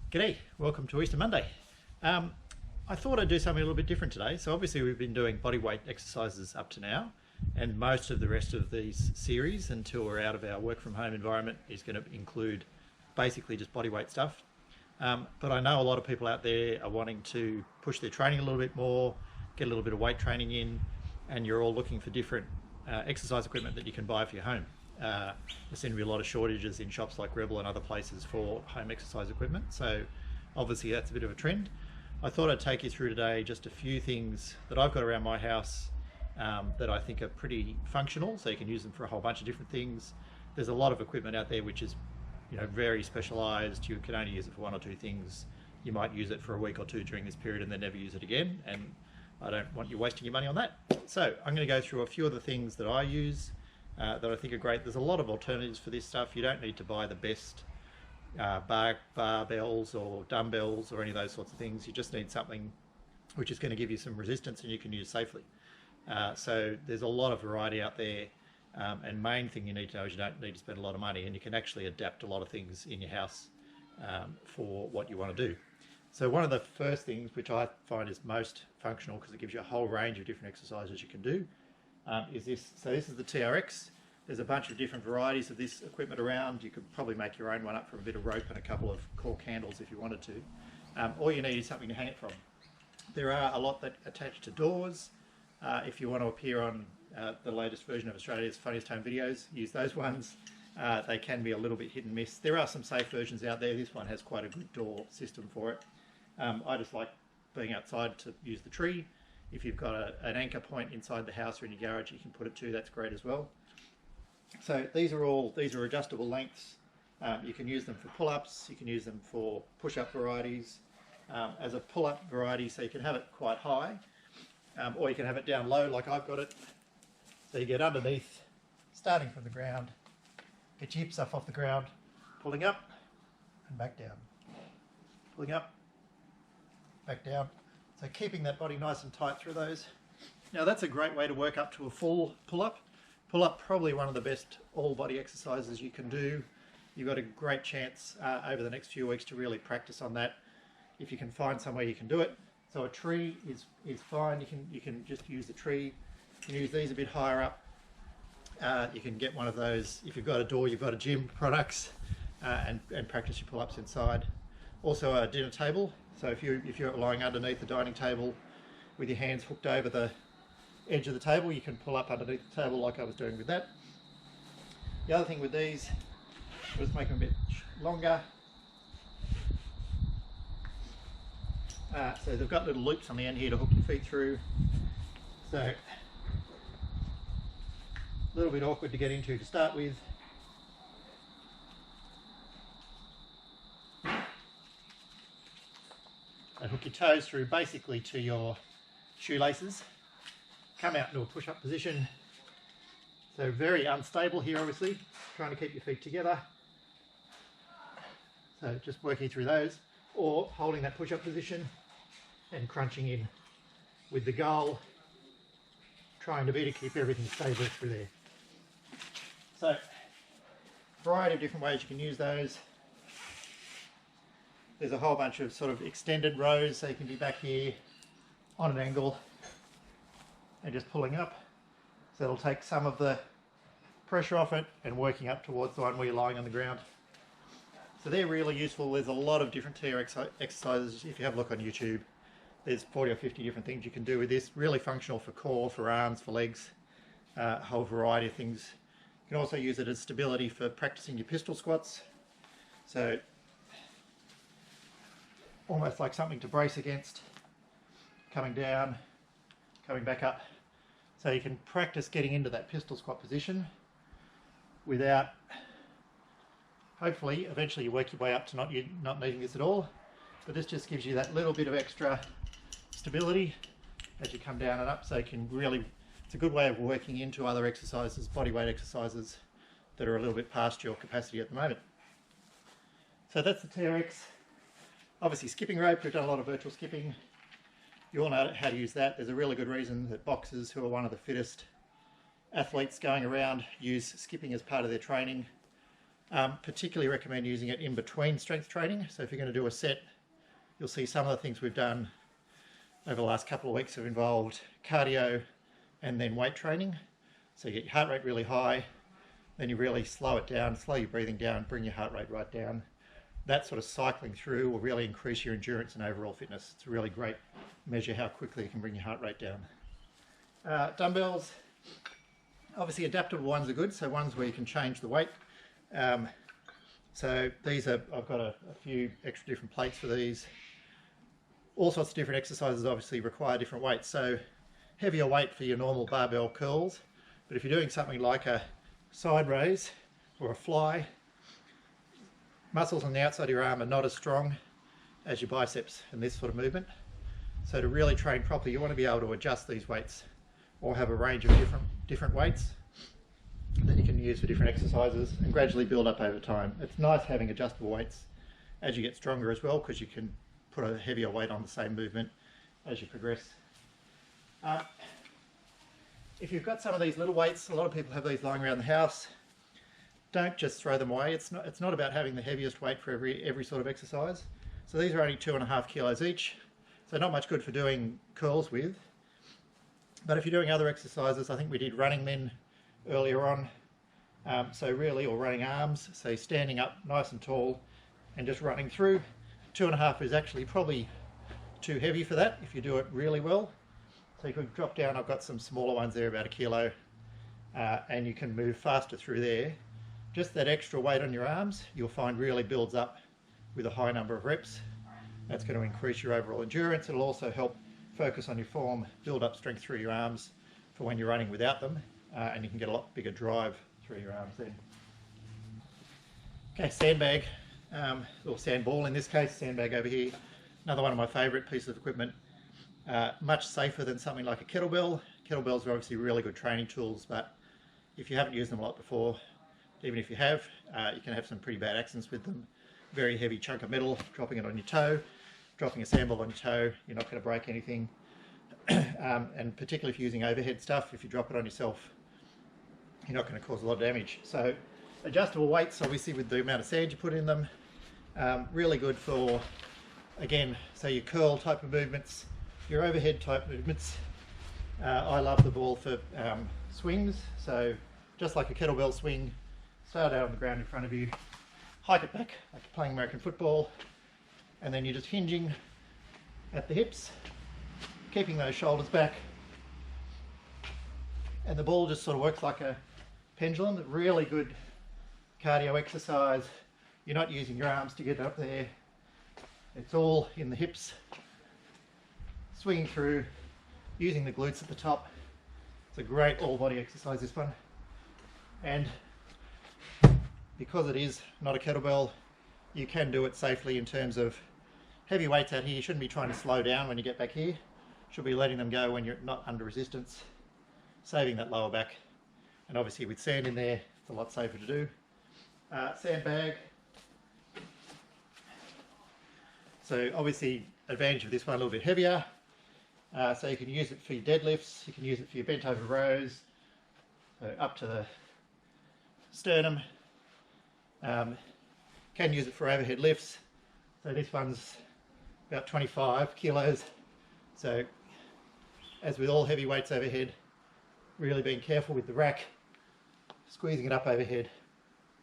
G'day, welcome to Easter Monday. I thought I'd do something a little bit different today. So obviously we've been doing body weight exercises up to now, and most of the rest of these series until we're out of our work from home environment is going to include basically just body weight stuff. But I know a lot of people out there are wanting to push their training a little bit more, get a little bit of weight training in, and you're all looking for different exercise equipment that you can buy for your home. There seem to be a lot of shortages in shops like Rebel and other places for home exercise equipment, so obviously that's a bit of a trend. I thought I'd take you through today just a few things that I've got around my house that I think are pretty functional, so you can use them for a whole bunch of different things. There's a lot of equipment out there which is very specialized. You can only use it for one or two things. You might use it for a week or two during this period and then never use it again, and I don't want you wasting your money on that. So I'm going to go through a few of the things that I use that I think are great. There's a lot of alternatives for this stuff. You don't need to buy the best barbells or dumbbells or any of those sorts of things. You just need something which is going to give you some resistance and you can use safely. So there's a lot of variety out there, and main thing you need to know is you don't need to spend a lot of money, and you can actually adapt a lot of things in your house for what you want to do. So one of the first things which I find is most functional, because it gives you a whole range of different exercises you can do, is this. So this is the TRX. There's a bunch of different varieties of this equipment around. You could probably make your own one up from a bit of rope and a couple of core candles if you wanted to. All you need is something to hang it from. There are a lot that attach to doors. If you want to appear on the latest version of Australia's Funniest Home Videos, use those ones. They can be a little bit hit and miss. There are some safe versions out there. This one has quite a good door system for it. I just like being outside to use the tree. If you've got an anchor point inside the house or in your garage you can put it to, that's great as well. So these are adjustable lengths. You can use them for pull-ups, you can use them for push-up varieties. As a pull-up variety, so you can have it quite high, or you can have it down low like I've got it. So you get underneath, starting from the ground, get your hips off the ground, pulling up and back down, pulling up, back down. So keeping that body nice and tight through those. Now that's a great way to work up to a full pull-up. Pull-up, probably one of the best all-body exercises you can do. You've got a great chance over the next few weeks to really practice on that. If you can find somewhere you can do it. So a tree is fine. You can just use the tree. You can use these a bit higher up. You can get one of those, if you've got a door, you've got a gym products, and practice your pull-ups inside. Also a dinner table. So if you're lying underneath the dining table with your hands hooked over the edge of the table, you can pull up underneath the table like I was doing with that. The other thing with these, let's make them a bit longer. So they've got little loops on the end here to hook your feet through. So a little bit awkward to get into to start with. And hook your toes through basically to your shoelaces. Come out into a push-up position. So very unstable here, obviously, trying to keep your feet together. So just working through those, or holding that push-up position and crunching in, with the goal trying to be to keep everything stable through there. So variety of different ways you can use those. There's a whole bunch of sort of extended rows, so you can be back here on an angle and just pulling up. So it'll take some of the pressure off it and working up towards the one where you're lying on the ground. So they're really useful. There's a lot of different TRX exercises. If you have a look on YouTube, there's 40 or 50 different things you can do with this. Really functional for core, for arms, for legs, a whole variety of things. You can also use it as stability for practicing your pistol squats. So almost like something to brace against, coming down, coming back up. So you can practice getting into that pistol squat position without, hopefully, eventually you work your way up to not needing this at all. But this just gives you that little bit of extra stability as you come down and up. So you can really, it's a good way of working into other exercises, body weight exercises that are a little bit past your capacity at the moment. So that's the TRX. Obviously skipping rope, we've done a lot of virtual skipping. You all know how to use that. There's a really good reason that boxers, who are one of the fittest athletes going around, use skipping as part of their training. Particularly recommend using it in between strength training. So if you're going to do a set, you'll see some of the things we've done over the last couple of weeks have involved cardio and then weight training. So you get your heart rate really high, then you really slow it down, slow your breathing down, bring your heart rate right down. That sort of cycling through will really increase your endurance and overall fitness. It's a really great measure how quickly you can bring your heart rate down. Dumbbells, obviously adaptable ones are good, so ones where you can change the weight. So these are, I've got a few extra different plates for these. All sorts of different exercises obviously require different weights. So heavier weight for your normal barbell curls, but if you're doing something like a side raise or a fly, muscles on the outside of your arm are not as strong as your biceps in this sort of movement. So to really train properly, you want to be able to adjust these weights or have a range of different weights that you can use for different exercises and gradually build up over time. It's nice having adjustable weights as you get stronger as well, because you can put a heavier weight on the same movement as you progress. If you've got some of these little weights, a lot of people have these lying around the house, don't just throw them away. It's not about having the heaviest weight for every sort of exercise. So these are only 2.5 kilos each, so not much good for doing curls with. But if you're doing other exercises, I think we did running men earlier on, so really, or running arms, so standing up nice and tall and just running through. 2.5 is actually probably too heavy for that if you do it really well. So you could drop down, I've got some smaller ones there, about 1 kilo, and you can move faster through there. Just that extra weight on your arms, you'll find really builds up with a high number of reps. That's going to increase your overall endurance. It'll also help focus on your form, build up strength through your arms for when you're running without them, and you can get a lot bigger drive through your arms then. Okay, sandbag, or sandball in this case, sandbag over here. Another one of my favourite pieces of equipment. Much safer than something like a kettlebell. Kettlebells are obviously really good training tools, but if you haven't used them a lot before, even if you have, you can have some pretty bad accidents with them. Very heavy chunk of metal, dropping it on your toe, dropping a sandball on your toe, you're not going to break anything. And particularly if you're using overhead stuff, if you drop it on yourself, you're not going to cause a lot of damage. So adjustable weights, obviously with the amount of sand you put in them, really good for, again, so your curl type of movements, your overhead type movements. I love the ball for swings, so just like a kettlebell swing, start out on the ground in front of you, hike it back like you're playing American football, and then you're just hinging at the hips, keeping those shoulders back, and the ball just sort of works like a pendulum. Really good cardio exercise. You're not using your arms to get up there, it's all in the hips, swinging through, using the glutes at the top. It's a great all body exercise, this one, and because it is not a kettlebell, you can do it safely in terms of heavy weights out here. You shouldn't be trying to slow down when you get back here. Should be letting them go when you're not under resistance, saving that lower back. And obviously with sand in there, it's a lot safer to do. Sandbag. So obviously advantage of this one, a little bit heavier. So you can use it for your deadlifts, you can use it for your bent over rows, so up to the sternum. Can use it for overhead lifts. So this one's about 25 kilos. So as with all heavy weights overhead, really being careful with the rack, squeezing it up overhead,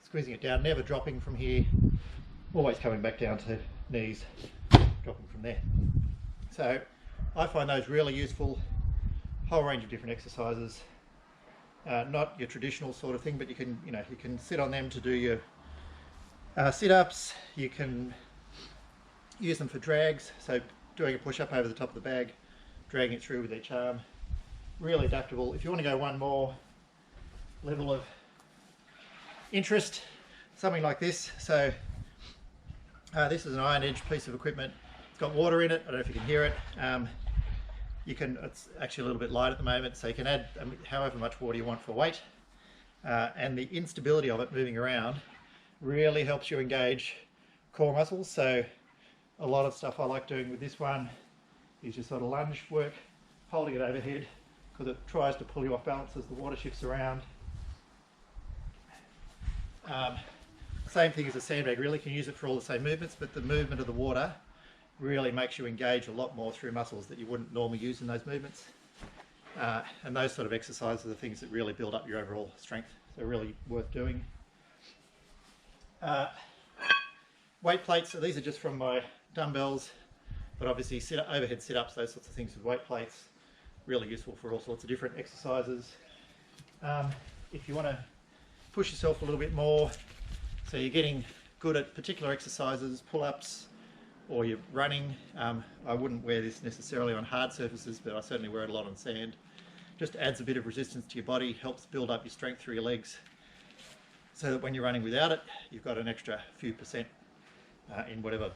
squeezing it down, never dropping from here, always coming back down to knees, dropping from there. So I find those really useful, whole range of different exercises. Not your traditional sort of thing, but you can sit on them to do your sit-ups. You can use them for drags, so doing a push-up over the top of the bag, dragging it through with each arm. Really adaptable. If you want to go one more level of interest, something like this. So this is an iron edge piece of equipment. It's got water in it. I don't know if you can hear it. It's actually a little bit light at the moment, so you can add however much water you want for weight. And the instability of it moving around really helps you engage core muscles. So a lot of stuff I like doing with this one is just sort of lunge work, holding it overhead, because it tries to pull you off balance as the water shifts around. same thing as a sandbag really, you can use it for all the same movements, but the movement of the water really makes you engage a lot more through muscles that you wouldn't normally use in those movements. And those sort of exercises are the things that really build up your overall strength. They're really worth doing. Weight plates, so these are just from my dumbbells, but obviously overhead sit-ups, those sorts of things with weight plates, really useful for all sorts of different exercises. If you want to push yourself a little bit more, so you're getting good at particular exercises, pull-ups, or you're running, I wouldn't wear this necessarily on hard surfaces, but I certainly wear it a lot on sand. Just adds a bit of resistance to your body, helps build up your strength through your legs, so that when you're running without it, you've got an extra few percent in whatever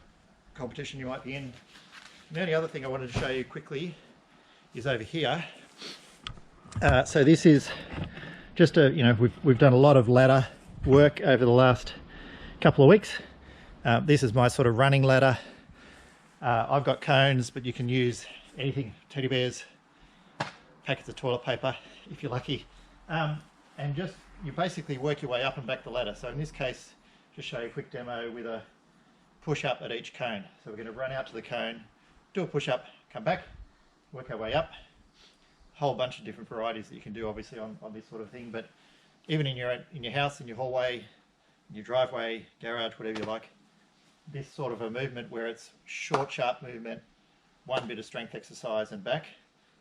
competition you might be in. And the only other thing I wanted to show you quickly is over here. So this is just we've done a lot of ladder work over the last couple of weeks. This is my sort of running ladder. I've got cones, but you can use anything, teddy bears, packets of toilet paper if you're lucky, and just you basically work your way up and back the ladder. So in this case, just show you a quick demo with a push up at each cone. So we're going to run out to the cone, do a push up, come back, work our way up. Whole bunch of different varieties that you can do obviously on this sort of thing, but even in your house, in your hallway, in your driveway, garage, whatever you like, this sort of a movement where it's short, sharp movement, one bit of strength exercise and back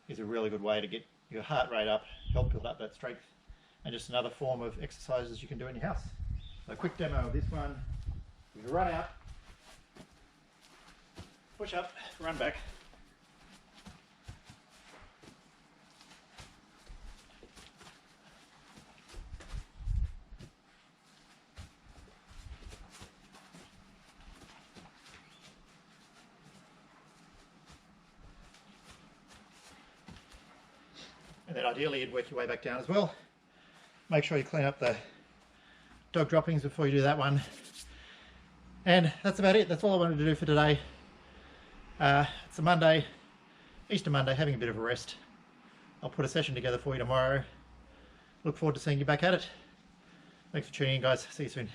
is a really good way to get your heart rate up, help build up that strength, and just another form of exercises you can do in your house. So a quick demo of this one. You can run out, push up, run back. And then ideally you'd work your way back down as well. Make sure you clean up the dog droppings before you do that one. And that's about it. That's all I wanted to do for today. It's a Monday, Easter Monday, having a bit of a rest. I'll put a session together for you tomorrow. Look forward to seeing you back at it. Thanks for tuning in, guys. See you soon.